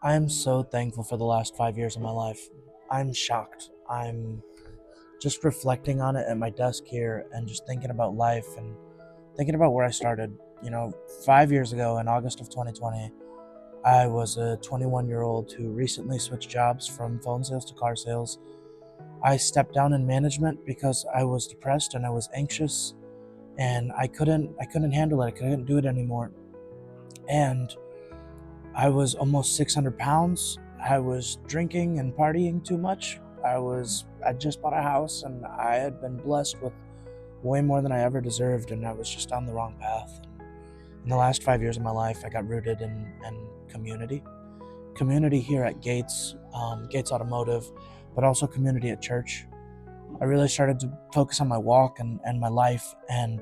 I am so thankful for the last 5 years of my life. I'm shocked. I'm just reflecting on it at my desk here and just thinking about life and thinking about where I started. 5 years ago in August of 2020, I was a 21-year-old who recently switched jobs from phone sales to car sales. I stepped down in management because I was depressed and I was anxious and I couldn't handle it. I couldn't do it anymore. And I was almost 600 pounds. I was drinking and partying too much. I just bought a house and I had been blessed with way more than I ever deserved, and I was just on the wrong path. In the last 5 years of my life, I got rooted in community. Community here at Gates, Gates Automotive, but also community at church. I really started to focus on my walk and my life, and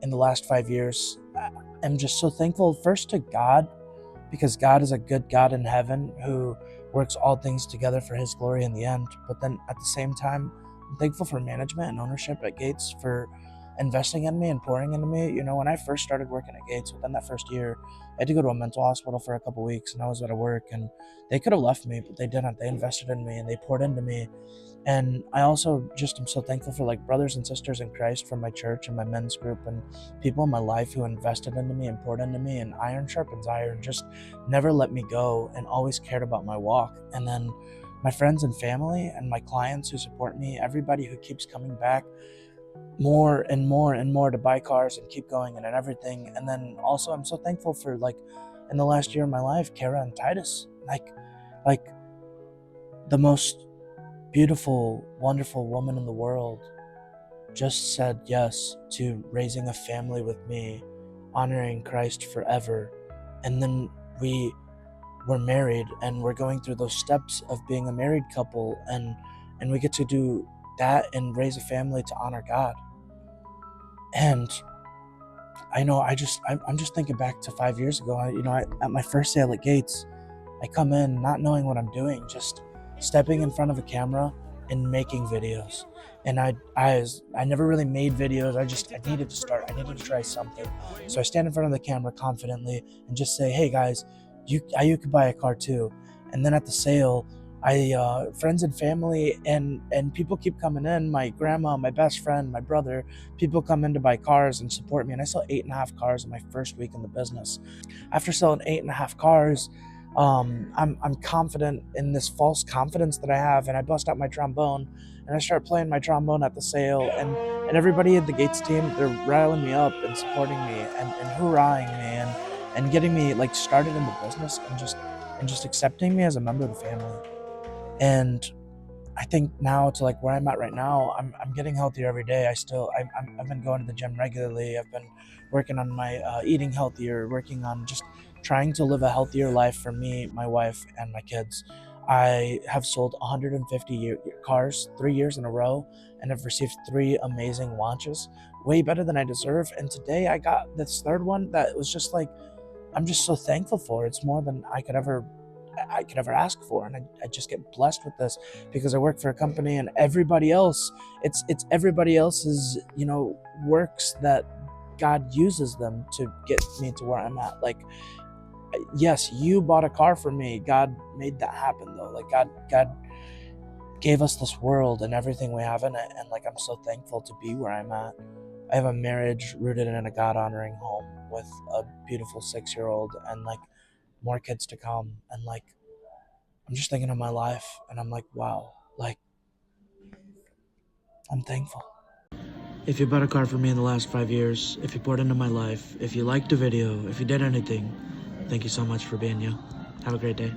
in the last 5 years, am just so thankful first to God, because God is a good God in heaven who works all things together for his glory in the end. But then at the same time, I'm thankful for management and ownership at Gates for investing in me and pouring into me. When I first started working at Gates, within that first year, I had to go to a mental hospital for a couple weeks and I was out of work, and they could have left me, but they didn't. They invested in me and they poured into me. And I also just am so thankful for brothers and sisters in Christ from my church and my men's group and people in my life who invested into me and poured into me, and iron sharpens iron, just never let me go and always cared about my walk. And then my friends and family and my clients who support me, everybody who keeps coming back more and more and more to buy cars and keep going and everything. And then also I'm so thankful for in the last year of my life, Kara and Titus, like the most beautiful, wonderful woman in the world just said yes to raising a family with me, honoring Christ forever. And then we were married and we're going through those steps of being a married couple, and we get to do that and raise a family to honor God. And I know I'm just thinking back to 5 years ago. At my first sale at Gates, I come in not knowing what I'm doing, just stepping in front of a camera and making videos. And I never really made videos. I needed to start. I needed to try something. So I stand in front of the camera confidently and just say, "Hey guys, you could buy a car too." And then at the sale, friends and family and people keep coming in. My grandma, my best friend, my brother, people come in to buy cars and support me. And I sell 8.5 cars in my first week in the business. After selling 8.5 cars, I'm confident in this false confidence that I have, and I bust out my trombone and I start playing my trombone at the sale, and everybody at the Gates team, they're riling me up and supporting me and hoorahing me and getting me started in the business and just accepting me as a member of the family. And I think now to where I'm at right now, I'm getting healthier every day. I've been going to the gym regularly. I've been working on my eating healthier, working on just trying to live a healthier life for me, my wife, and my kids. I have sold 150 cars 3 years in a row, and have received three amazing launches, way better than I deserve. And today I got this third one that was just I'm just so thankful for. It's more than I could ever ask for, and I just get blessed with this because I work for a company, and everybody else, it's everybody else's works that God uses them to get me to where I'm at. Yes, you bought a car for me. God made that happen though. God gave us this world and everything we have in it, and I'm so thankful to be where I'm at. I have a marriage rooted in a God honoring home with a beautiful 6-year-old and more kids to come, and I'm just thinking of my life and I'm wow, I'm thankful. If you bought a car for me in the last 5 years, if you poured into my life, if you liked a video, if you did anything, thank you so much for being you. Have a great day.